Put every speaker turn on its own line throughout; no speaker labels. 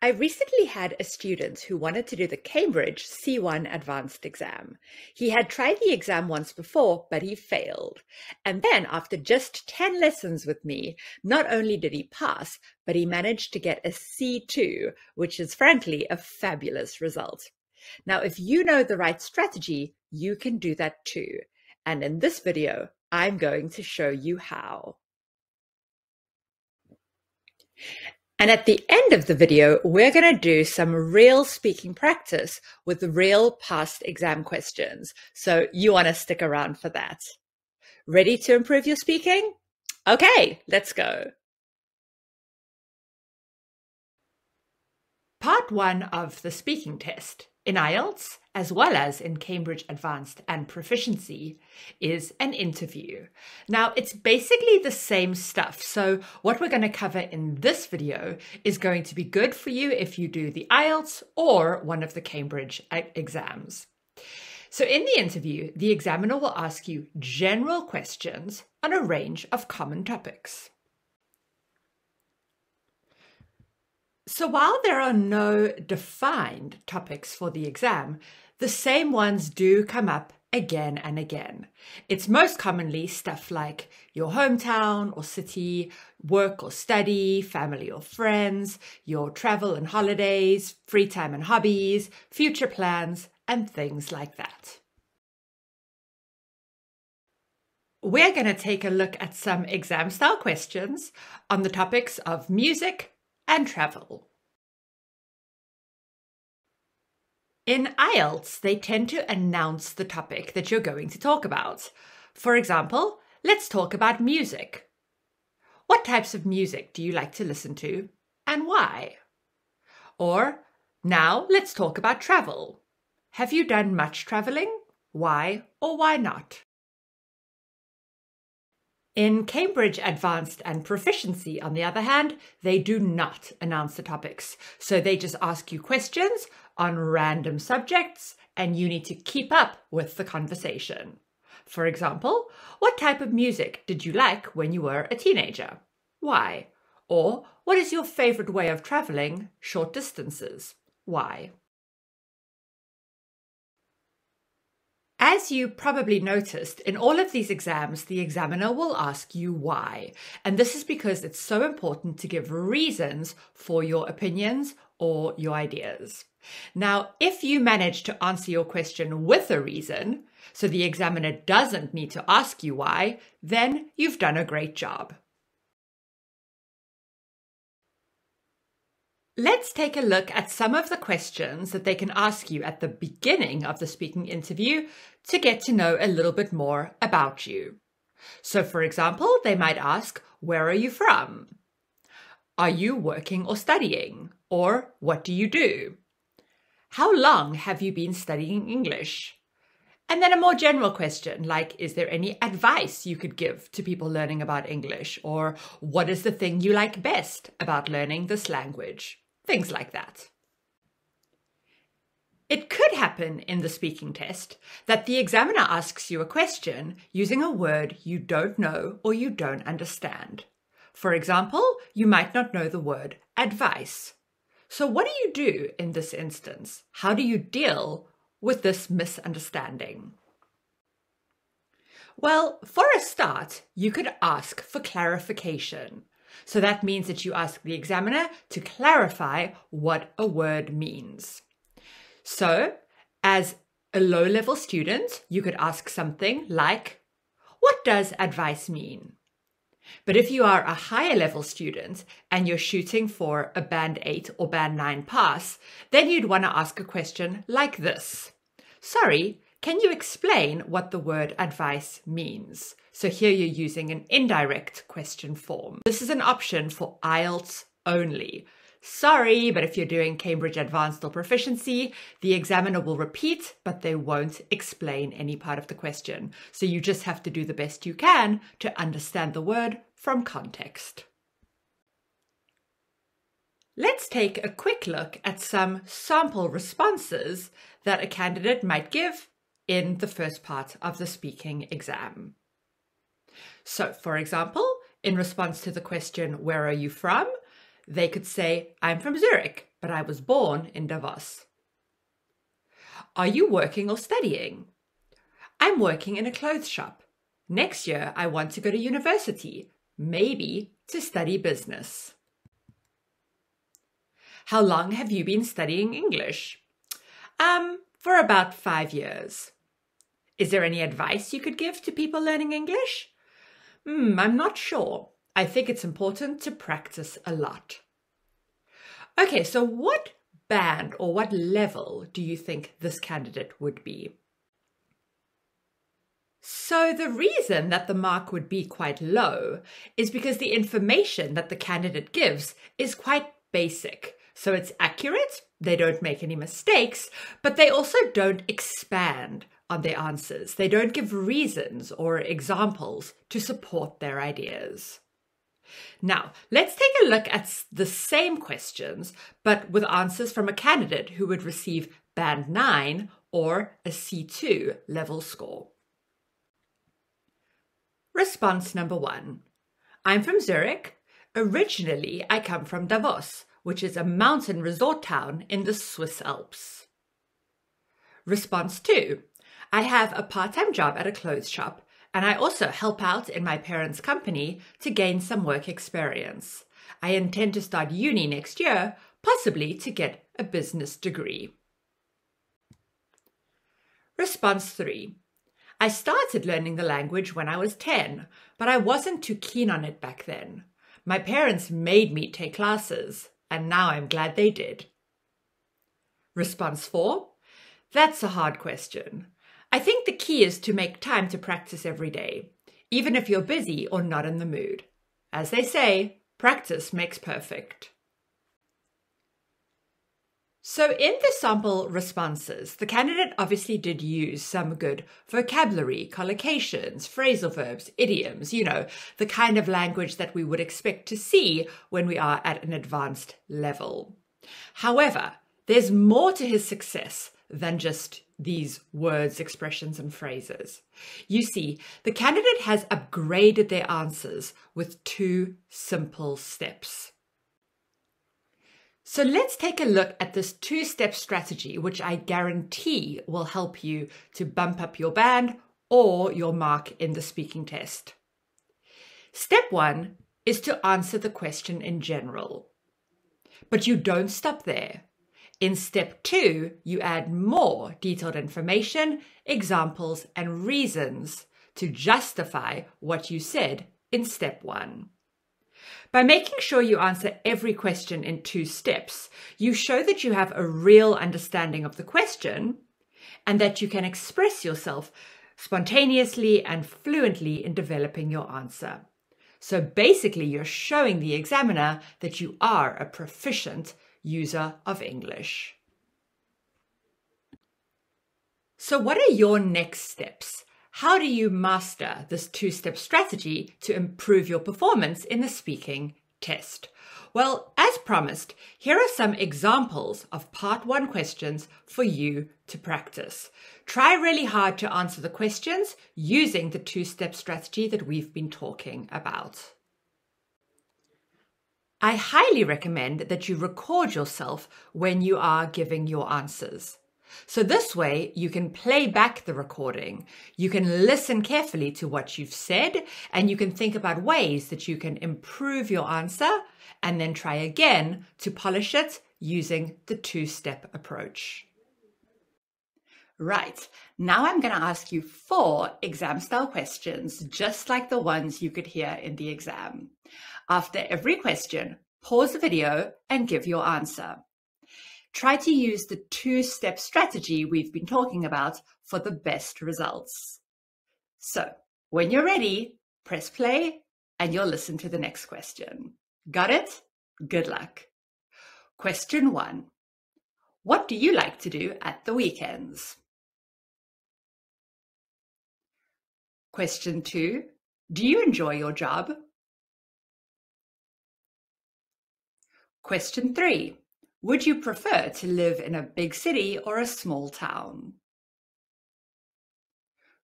I recently had a student who wanted to do the Cambridge C1 Advanced exam. He had tried the exam once before, but he failed. And then, after just 10 lessons with me, not only did he pass, but he managed to get a C2, which is frankly a fabulous result. Now, if you know the right strategy, you can do that too. And in this video, I'm going to show you how. And at the end of the video, we're going to do some real speaking practice with real past exam questions. So you want to stick around for that. Ready to improve your speaking? Okay, let's go. Part 1 of the speaking test in IELTS, as well as in Cambridge Advanced and Proficiency, is an interview. Now, it's basically the same stuff. So what we're going to cover in this video is going to be good for you if you do the IELTS or one of the Cambridge exams. So in the interview, the examiner will ask you general questions on a range of common topics. So while there are no defined topics for the exam, the same ones do come up again and again. It's most commonly stuff like your hometown or city, work or study, family or friends, your travel and holidays, free time and hobbies, future plans, and things like that. We're going to take a look at some exam-style questions on the topics of music and travel. In IELTS, they tend to announce the topic that you're going to talk about. For example, let's talk about music. What types of music do you like to listen to and why? Or, now let's talk about travel. Have you done much traveling? Why or why not? In Cambridge Advanced and Proficiency, on the other hand, they do not announce the topics. So they just ask you questions on random subjects and you need to keep up with the conversation. For example, what type of music did you like when you were a teenager? Why? Or what is your favorite way of traveling short distances? Why? As you probably noticed, in all of these exams, the examiner will ask you why. And this is because it's so important to give reasons for your opinions or your ideas. Now, if you manage to answer your question with a reason, so the examiner doesn't need to ask you why, then you've done a great job. Let's take a look at some of the questions that they can ask you at the beginning of the speaking interview to get to know a little bit more about you. So, for example, they might ask, where are you from? Are you working or studying? Or what do you do? How long have you been studying English? And then a more general question like, is there any advice you could give to people learning about English? Or what is the thing you like best about learning this language? Things like that. It could happen in the speaking test that the examiner asks you a question using a word you don't know or you don't understand. For example, you might not know the word advice. So what do you do in this instance? How do you deal with this misunderstanding? Well, for a start, you could ask for clarification. So that means that you ask the examiner to clarify what a word means. So, as a low-level student, you could ask something like, what does advice mean? But if you are a higher-level student and you're shooting for a Band 8 or Band 9 pass, then you'd want to ask a question like this. Sorry, can you explain what the word advice means? So here you're using an indirect question form. This is an option for IELTS only. Sorry, but if you're doing Cambridge Advanced or Proficiency, the examiner will repeat, but they won't explain any part of the question. So you just have to do the best you can to understand the word from context. Let's take a quick look at some sample responses that a candidate might give in the first part of the speaking exam. So, for example, in response to the question, where are you from? They could say, I'm from Zurich, but I was born in Davos. Are you working or studying? I'm working in a clothes shop. Next year, I want to go to university, maybe to study business. How long have you been studying English? For about 5 years. Is there any advice you could give to people learning English? I'm not sure. I think it's important to practice a lot. Okay, so what band or what level do you think this candidate would be? So the reason that the mark would be quite low is because the information that the candidate gives is quite basic. So it's accurate, they don't make any mistakes, but they also don't expand on their answers. They don't give reasons or examples to support their ideas. Now, let's take a look at the same questions, but with answers from a candidate who would receive Band 9 or a C2 level score. Response number 1. I'm from Zurich. Originally, I come from Davos, which is a mountain resort town in the Swiss Alps. Response 2. I have a part-time job at a clothes shop, and I also help out in my parents' company to gain some work experience. I intend to start uni next year, possibly to get a business degree. Response 3. I started learning the language when I was 10, but I wasn't too keen on it back then. My parents made me take classes, and now I'm glad they did. Response 4. That's a hard question. I think the key is to make time to practice every day, even if you're busy or not in the mood. As they say, practice makes perfect. So in the sample responses, the candidate obviously did use some good vocabulary, collocations, phrasal verbs, idioms, the kind of language that we would expect to see when we are at an advanced level. However, there's more to his success than just these words, expressions, and phrases. You see, the candidate has upgraded their answers with 2 simple steps. So let's take a look at this 2-step strategy, which I guarantee will help you to bump up your band or your mark in the speaking test. Step 1 is to answer the question in general. But you don't stop there. In step 2, you add more detailed information, examples, and reasons to justify what you said in step 1. By making sure you answer every question in 2 steps, you show that you have a real understanding of the question and that you can express yourself spontaneously and fluently in developing your answer. So basically, you're showing the examiner that you are a proficient user of English. So what are your next steps? How do you master this 2-step strategy to improve your performance in the speaking test? Well, as promised, here are some examples of part 1 questions for you to practice. Try really hard to answer the questions using the 2-step strategy that we've been talking about. I highly recommend that you record yourself when you are giving your answers. So this way you can play back the recording, you can listen carefully to what you've said, and you can think about ways that you can improve your answer and then try again to polish it using the 2-step approach. Right, now I'm going to ask you 4 exam-style questions, just like the ones you could hear in the exam. After every question, pause the video and give your answer. Try to use the 2-step strategy we've been talking about for the best results. So, when you're ready, press play and you'll listen to the next question. Got it? Good luck. Question 1. What do you like to do at the weekends? Question 2. Do you enjoy your job? Question 3. Would you prefer to live in a big city or a small town?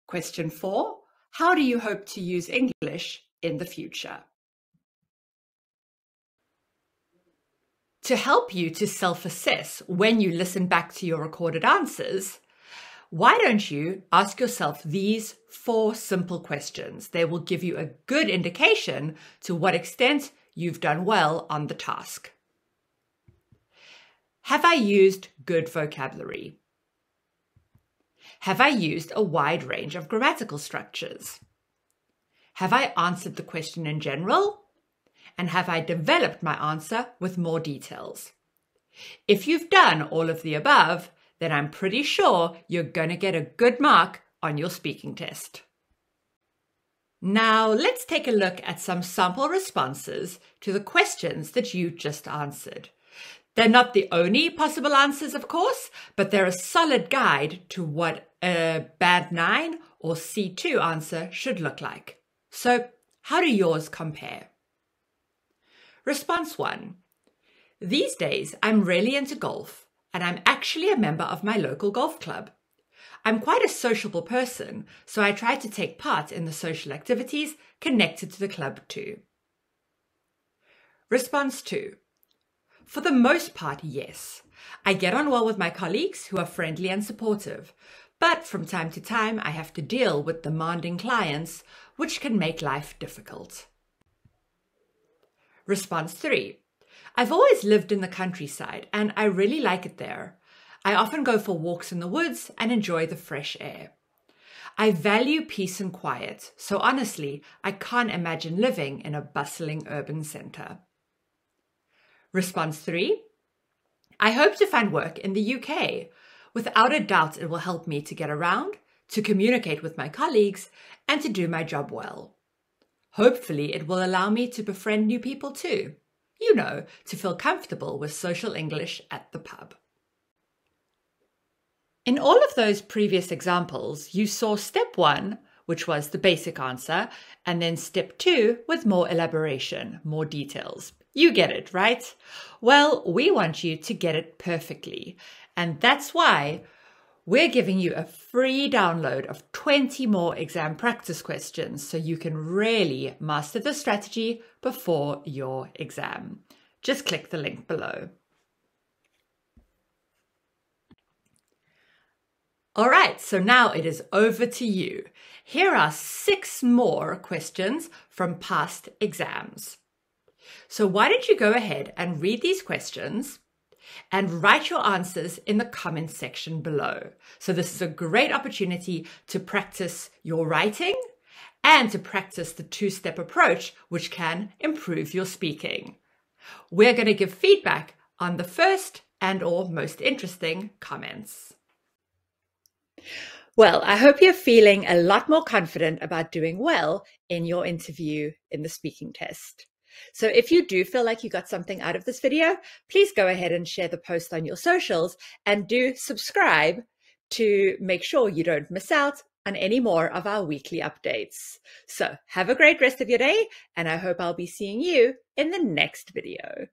Question 4. How do you hope to use English in the future? To help you to self-assess when you listen back to your recorded answers, why don't you ask yourself these 4 simple questions? They will give you a good indication to what extent you've done well on the task. Have I used good vocabulary? Have I used a wide range of grammatical structures? Have I answered the question in general? And have I developed my answer with more details? If you've done all of the above, then I'm pretty sure you're going to get a good mark on your speaking test. Now let's take a look at some sample responses to the questions that you just answered. They're not the only possible answers, of course, but they're a solid guide to what a Band 9 or C2 answer should look like. So how do yours compare? Response 1. These days, I'm really into golf, and I'm actually a member of my local golf club. I'm quite a sociable person, so I try to take part in the social activities connected to the club too. Response 2. For the most part, yes. I get on well with my colleagues who are friendly and supportive, but from time to time I have to deal with demanding clients, which can make life difficult. Response 3. I've always lived in the countryside and I really like it there. I often go for walks in the woods and enjoy the fresh air. I value peace and quiet, so honestly, I can't imagine living in a bustling urban centre. Response 3. I hope to find work in the UK. Without a doubt, it will help me to get around, to communicate with my colleagues, and to do my job well. Hopefully, it will allow me to befriend new people too. You know, to feel comfortable with social English at the pub. In all of those previous examples, you saw step 1, which was the basic answer, and then step 2 with more elaboration, more details. You get it, right? Well, we want you to get it perfectly. And that's why we're giving you a free download of 20 more exam practice questions so you can really master the strategy before your exam. Just click the link below. All right, so now it is over to you. Here are 6 more questions from past exams. So why don't you go ahead and read these questions and write your answers in the comments section below. So this is a great opportunity to practice your writing and to practice the 2-step approach, which can improve your speaking. We're going to give feedback on the first and/or most interesting comments. Well, I hope you're feeling a lot more confident about doing well in your interview in the speaking test. So if you do feel like you got something out of this video, please go ahead and share the post on your socials and do subscribe to make sure you don't miss out on any more of our weekly updates. So have a great rest of your day, and I hope I'll be seeing you in the next video.